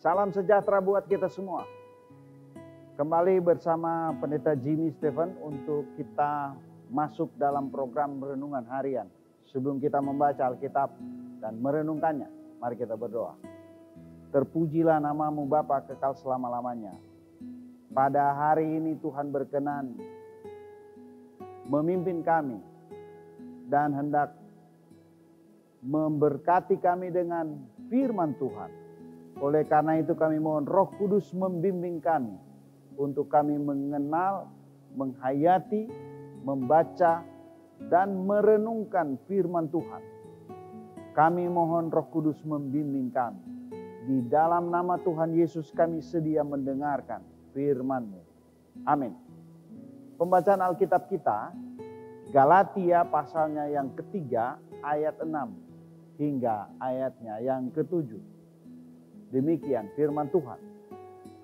Salam sejahtera buat kita semua. Kembali bersama Pendeta Jimmy Stephen untuk kita masuk dalam program Renungan Harian. Sebelum kita membaca Alkitab dan merenungkannya, mari kita berdoa. Terpujilah nama-Mu Bapa kekal selama-lamanya. Pada hari ini Tuhan berkenan memimpin kami dan hendak memberkati kami dengan firman Tuhan. Oleh karena itu kami mohon Roh Kudus membimbing kami untuk kami mengenal, menghayati, membaca, dan merenungkan firman Tuhan. Kami mohon Roh Kudus membimbing kami. Di dalam nama Tuhan Yesus kami sedia mendengarkan firman-Mu. Amin. Pembacaan Alkitab kita, Galatia pasalnya yang ketiga, ayat 6 hingga ayatnya yang ke-7. Demikian firman Tuhan.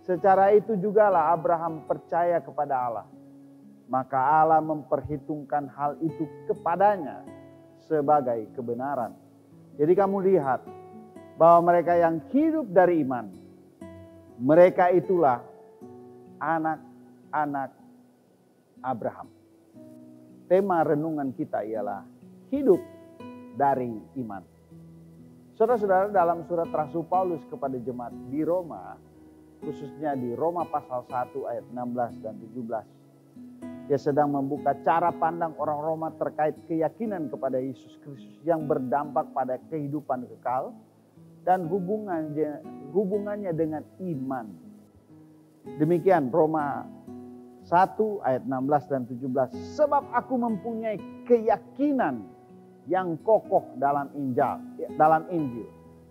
Secara itu jugalah Abraham percaya kepada Allah. Maka Allah memperhitungkan hal itu kepadanya sebagai kebenaran. Jadi kamu lihat bahwa mereka yang hidup dari iman, mereka itulah anak-anak Abraham. Tema renungan kita ialah hidup dari iman. Saudara-saudara, dalam surat Rasul Paulus kepada jemaat di Roma, khususnya di Roma pasal 1 ayat 16 dan 17. Dia sedang membuka cara pandang orang Roma terkait keyakinan kepada Yesus Kristus yang berdampak pada kehidupan kekal dan hubungannya dengan iman. Demikian Roma 1 ayat 16 dan 17. Sebab aku mempunyai keyakinan yang kokoh dalam Injil.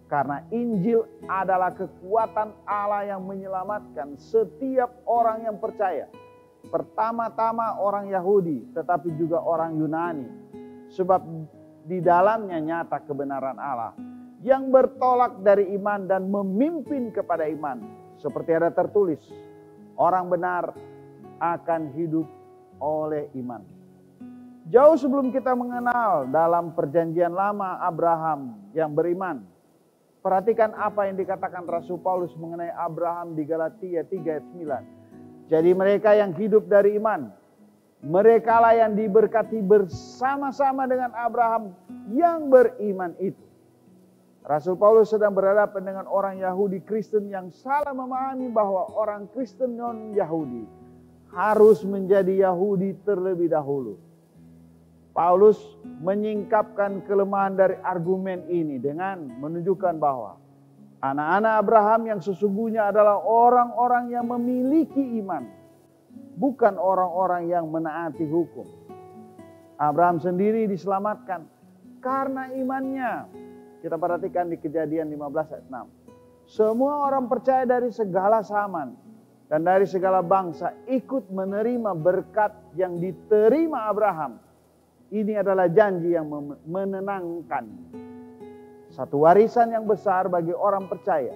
Karena Injil adalah kekuatan Allah yang menyelamatkan setiap orang yang percaya. Pertama-tama orang Yahudi, tetapi juga orang Yunani. Sebab di dalamnya nyata kebenaran Allah yang bertolak dari iman dan memimpin kepada iman. Seperti ada tertulis, orang benar akan hidup oleh iman. Jauh sebelum kita mengenal dalam perjanjian lama Abraham yang beriman. Perhatikan apa yang dikatakan Rasul Paulus mengenai Abraham di Galatia 3 ayat 9. Jadi mereka yang hidup dari iman, merekalah yang diberkati bersama-sama dengan Abraham yang beriman itu. Rasul Paulus sedang berhadapan dengan orang Yahudi Kristen yang salah memahami bahwa orang Kristen non-Yahudi harus menjadi Yahudi terlebih dahulu. Paulus menyingkapkan kelemahan dari argumen ini dengan menunjukkan bahwa anak-anak Abraham yang sesungguhnya adalah orang-orang yang memiliki iman, bukan orang-orang yang menaati hukum. Abraham sendiri diselamatkan karena imannya. Kita perhatikan di Kejadian 15 ayat 6. Semua orang percaya dari segala zaman dan dari segala bangsa ikut menerima berkat yang diterima Abraham. Ini adalah janji yang menenangkan. Satu warisan yang besar bagi orang percaya.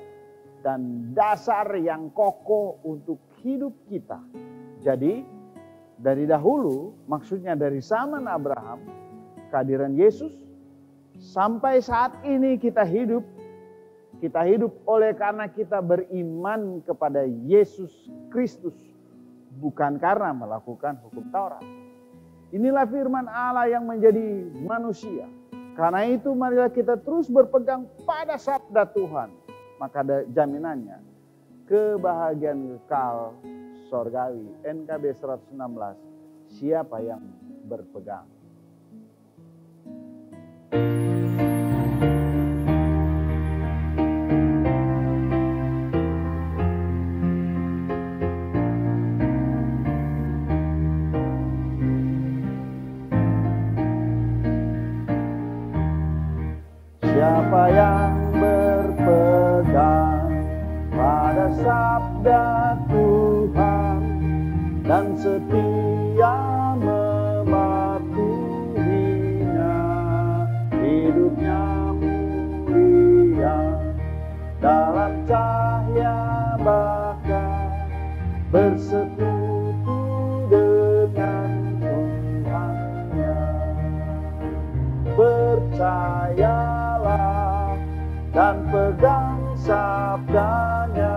Dan dasar yang kokoh untuk hidup kita. Jadi dari dahulu, maksudnya dari zaman Abraham, kehadiran Yesus, sampai saat ini kita hidup. Kita hidup oleh karena kita beriman kepada Yesus Kristus. Bukan karena melakukan hukum Taurat. Inilah firman Allah yang menjadi manusia. Karena itu marilah kita terus berpegang pada sabda Tuhan. Maka ada jaminannya. Kebahagiaan kekal sorgawi. NKB 116. Siapa yang berpegang? Siapa yang berpegang pada sabda Tuhan dan setia mematuhinya, hidupnya mulia dalam cahaya bakar, bersekutu dengan Tuhannya. Percayalah dan pegang sabdanya,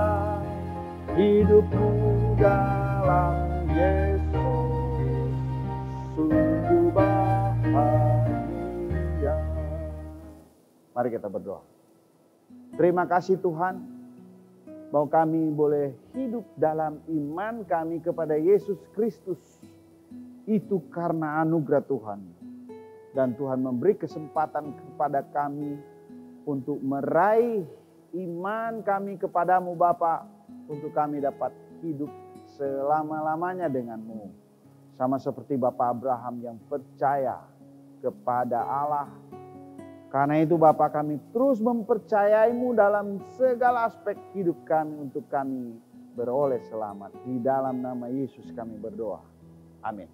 hidupku dalam Yesus sungguh bahagia. Mari kita berdoa. Terima kasih Tuhan, bahwa kami boleh hidup dalam iman kami kepada Yesus Kristus. Itu karena anugerah Tuhan. Dan Tuhan memberi kesempatan kepada kami untuk meraih iman kami kepadamu Bapa, untuk kami dapat hidup selama-lamanya denganmu. Sama seperti Bapak Abraham yang percaya kepada Allah. Karena itu Bapa, kami terus mempercayaimu dalam segala aspek hidup kami untuk kami beroleh selamat. Di dalam nama Yesus kami berdoa. Amin.